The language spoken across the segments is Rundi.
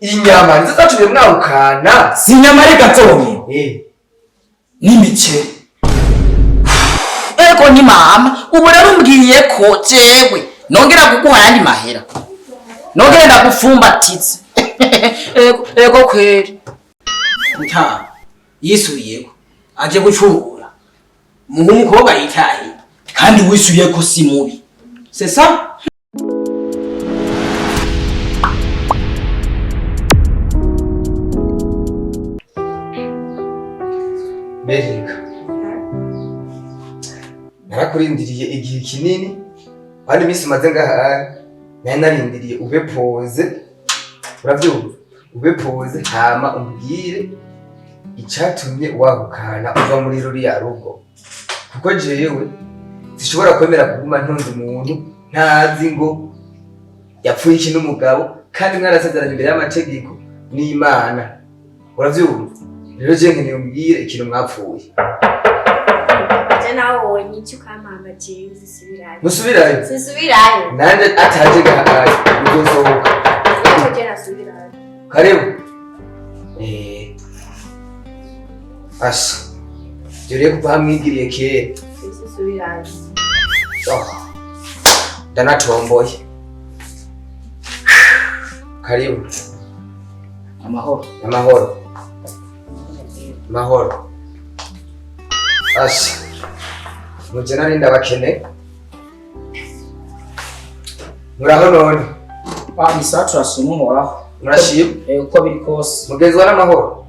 inyama nizo zatumye mwawukana. Si inyama ari gatonya. Ni imiceri. Ego ni mama, ubu rero umbwiye ko jewe nongera kuguha yandi mahera. Nongera ndagufumbatiza. Ego kweri. Nta yisubiyeko aje gucungura. Muhu umukobwa yitaye Kandi wisubiyeko si mubi. C'est ça? Berika. Narakurindiriye igihe kinini. Kandi misi maze ngaha narindiriye ube pose. Uravyumva? Ube pose hama umbwire icatumye wahukana uva muri ruriya rugo. Kuko jewe zishobora kwemera kuguma ntunze umuntu ntazi ngo yapfuye iki n'umugabo kandi mwarasezeranye imbere y'amategeko n'Imana. Uravyumva? Rero je nkeneye umbwire ikintu mwapfuye. Nawe wonye icyo ukampanga jewe zisubirayo. Musubirayo? Sisubirayo. Nande ataje gahaye uzosohoka. Yego je nasubirayo. Karibu. Asha. Jere kuva mwigiriye kera. Sisubirayo. Ndanatomboye. Karibu. Amahoro. Amahoro. Mahoro. Asha. Mujena ninda bakene. Muraho none. Isa turasumuhoraho. Murashima? Uko biri kose. Mugezwa n'amahoro.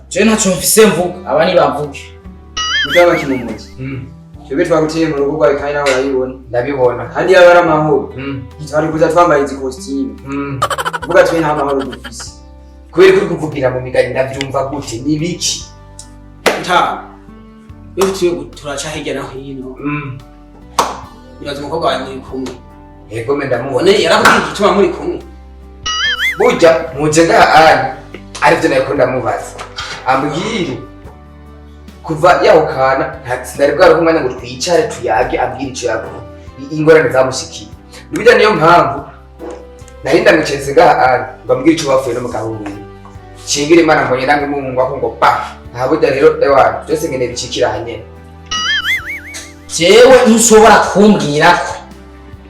Je ntacyo mfise mvuga, abani bavuge. Mutaba kinumuzi. Cyo twagutiye mu rugo rwawe kandi nawe urayibona. Ndabibona. Kandi yabara amahoro. Twari kuza twambaye izi costume. Vuga twe nta mahoro dufise. Kubera kuri kuvugira mu migani ndavyumva gute nibiki? Nta. Yo turaca hirya no hino. Nibaza umukobwa wawe muri kumwe. Yego me ndamubona. Yarakubwiye igituma muri kumwe. Burya muje ngaha arivyo nako ndamubaza. Ambwire kuva yahukana ntatsinda rwaro kumwanya ngo twicare tuyage ambwire ico yavuga. Ingorane zamushikiye. Nibijya niyo mpamvu narinda mwiceze ngaha mbabwire ico bafuye no mugabo wiwe. Cingire Imana mbonye namwe mumungwa ko ngo pa. Ntabujya rero ewana byose ngene bicikira hanye. Jewe ntushobora kumbwira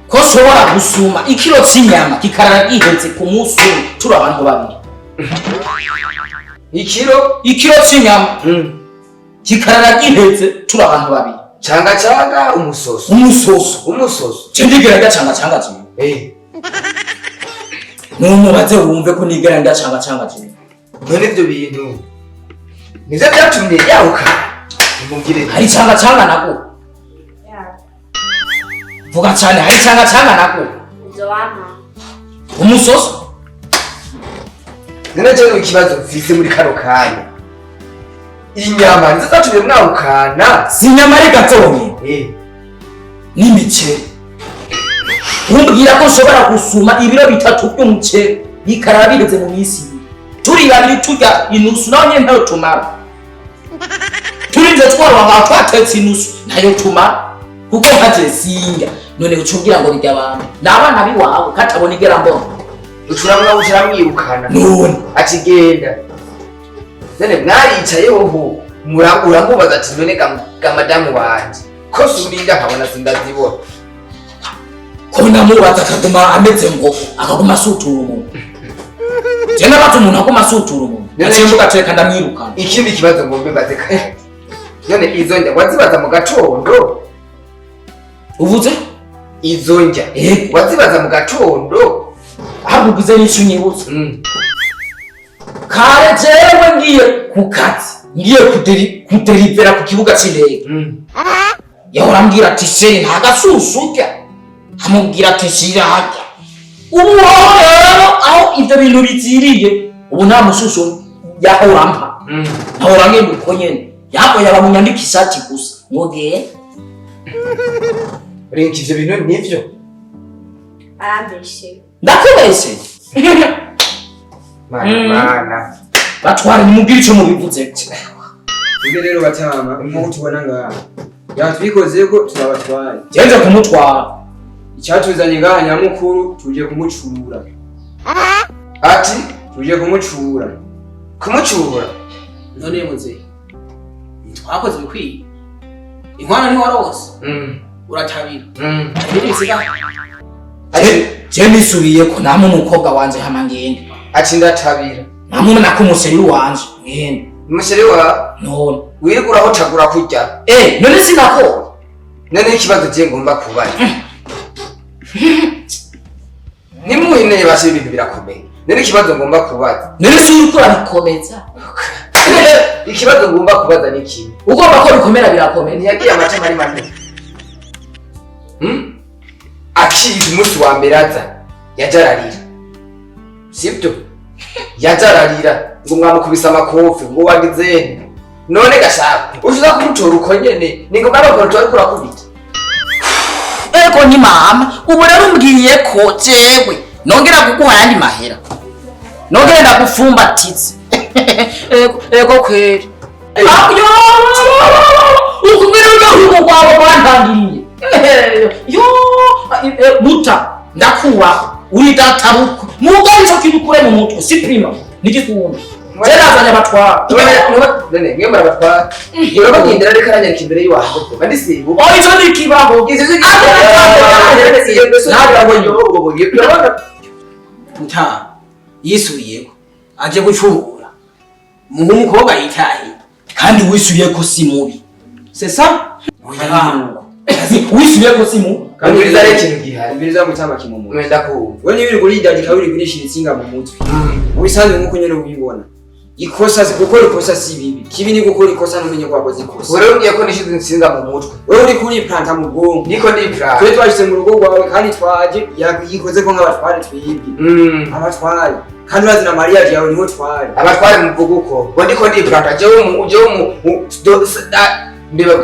ko shobora gusuma ikiro cy'inyama kikarara gihetse ku munsi turi abantu babiri. Ikiro cy'inyama kikarara gihetse turi abantu babiri. Canga umusoso. Cendigera gacanga je. Numubaze wumve ko nigera ndacanga je. None ibyo bintu nizo byatumye yahuka. Mumugire hari canga nako. Vuga cyane hari canga nako. Nzowama. Umusoso. None je ikibazo mfise muri kano kanya. Inyama nizo zatumye mwawukana. Si inyama ari gatonya. Ni imiceri. Umbwira ko nshobora gusuma ibiro 3 by'umuceri bikarara bigeze mu misi. Turi babiri turya inusu nawe ntayo tumara. Turinze twarwa twatetse inusu nayo tumara. Kuko haje singa none ucumbira ngo bijya abantu. Nabana biwawe katabona igera mbona. Ucuramwirukana. None akigenda. None mwaricaye ho urambubaza ati none madamu wanje. Ko surinda nkabona sindazibona. Ko namubaza akaguma ameze ngo akaguma sutura umuntu. Jena batu umuntu akoma sutura umuntu. Nacembuka teka ndamwirukana. Ikindi kibazo ngo mbibaze kare. None izo njya wazibaza mu gatondo. Uvuze? Izo njya wazibaza mu gatondo. Abugize n'ishunyibutse. Kare jewe ngiye ku kazi. Ngiye kuderivera ku kibuga cy'indege. Yahora ambwira ati se nta gasusuka. Amubwira ati shira hajya. Ubu aho ibyo bintu biziriye ubu nta mususu yahora mpa. Nahora ngende uko nyene. Yako yaba munyandikisha ati gusa. Mugiye. Renki ivyo bintu nivyo. Arambeshe. Ndakubeshe. Mana. Batwara nimubwira ico mubivuze. Ibyo rero batama nko tubona ngaha. Yatwikoze ko turabatwaye. Jenze kumutwara. Icyatuzanye ngaha nyamukuru tuje kumucurura. Ati tuje kumucura. Kumucura? None muze. Twakoze bikwiye. Inkwano ni warose. Uratabira. Ibindi bisiga. Je nisubiye ko namwe umukobwa wanje hama ngende. Ati ndatabira. Namwe nakumuseri wanje ngende. Umuseri wa? None. Wirigura aho tagura kurya. None sinako. None ikibazo je ngomba kubaza. Nimuhine basi ibintu birakomeye. None ikibazo ngomba kubaza. None si uriko urabikomeza. Ikibazo ngomba kubaza ni iki? Ugomba ko bikomera birakomeye. Ntiyagiye amace mari manini. Akiri umunsi wa mbere aza yajararira. Sibyo? Yajararira ngo mwamukubisa amakofi ngo wagize. None gashaka ushiza kumutora uko nyene ningo babagora twa ariko urakubita. Ego ni mama ubu rero umbwiye ko jewe nongera kuguha yandi mahera. Nongera ndagufumbatitse. Ego kweri. Ayo! Ukumira ngo kwawe kwantangiriye. Yo! Muta ndakuwa uri databuko. Muga ico kintu kure mu mutwe si prima. Nigikunda. Zera zanya batwa. None ngemara batwa. Iyo bagindira reka aranyarika imbere y'uwaho. Bandi sibu. Ico ni kibaho. Izo Muta yisubiyeko aje gucura. Muhu umukobwa yitaye. Kandi wisubiye ko si mubi. C'est ça? Wisubiye ko si mubi. Kandi uriza reka ikintu gihari. Ubiriza mutama kimumu. Mwenda kumva. Wewe niba uri kurida gikabiri kurishira itsinga mu mutwe. Ubisanzwe nkuko nyene ubibona. Ikosa gukora ikosa si bibi. Kibi ni gukora ikosa numenye ko wakoze ikosa. Wewe ngiye ko nishize insinga mu mutwe. Wewe uri kuri planta mu bwonko. Niko ndi planta. Twe twashyize mu rugo rwawe kandi twaje yikoze ko nk'abatware twibye. Abatware. Kandi urazi na mariage yawe niho twari. Abatware mu vuguko. Ngo ndiko ndi planta jewe mu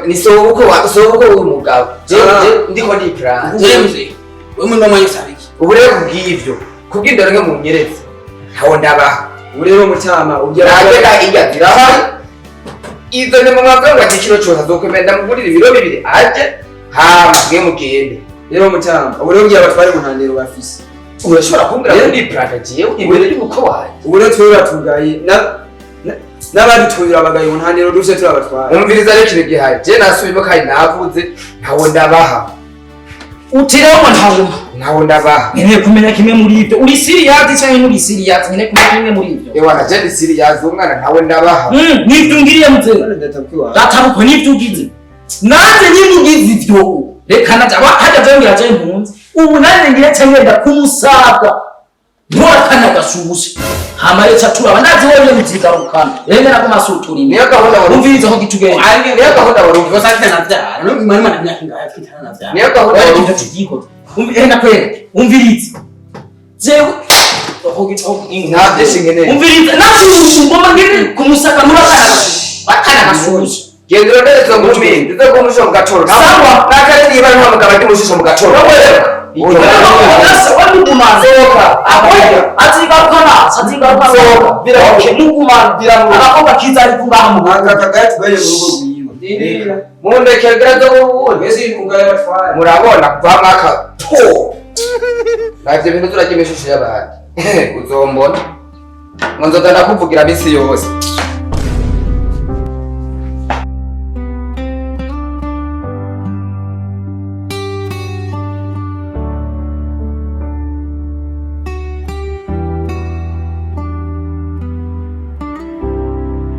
ni sobuko w'umugabo. Ndiko ndi planta. Jewe wewe ndo mwanyu sabiki. Ubu rero kubw'ivyo kubw'indero nke mu nyeretse. Ntawo ndabaha. Urero mutama ubyara Nagenda iya dirahari. Izo ni mu mwaka gikiro cyose azokwemenda mugurira ibiro 2 aje mwe mugende. Rero mutama urero ngiye abatware muhandero bafise. Urashobora kumbwira ngo ndi planta jewe imbere y'uko waje. Urero turatugaye n'abandi tuyura bagaye muhandero duse turabatware. Umviriza rero kire gihari. Je nasubimo kandi navuze ntawo ndabaha. Utireho ntawo ndabaha. Nkeneye kumenya kimwe muri ibyo. Uri serious cyangwa nturi serious? Nkeneye kumenya kimwe muri ibyo. Ewa na je serious umwana ntawo ndabaha. Nibyo ngiriye mutse. Databuko nibyo ugize. Nanze nimugize ibyo. Reka naje hajya byongera je impunzi. Ubu nanze ngiye cyangenda kumusabwa. Ntora kana gashubushe. Hamarecha turaba ndazi wowe mutigarukana. Yemera ko masuturi. Niyo gahunda wari umviriza aho gitugenda. Niyo gahunda wari umviriza sante navyara. No mwana mana myaka ngaho twitana navyara. Niyo gahunda wari umviriza. Enda kwere. Umviriza. Jewe ntabyo singene. Umviriza nacu ngoma ngene kumusaka murabana. Bakana gashubushe. Gendero ndezo ngumi. Ndizo kumusho mu gatoro. Sawa. Nakare niba nta mugabo ndi mushisho mu gatoro. Murabona kuva mwaka navyo bintu turagemeshushe y'abandi uzombona ngo nzoza ndakuvugira misi yose.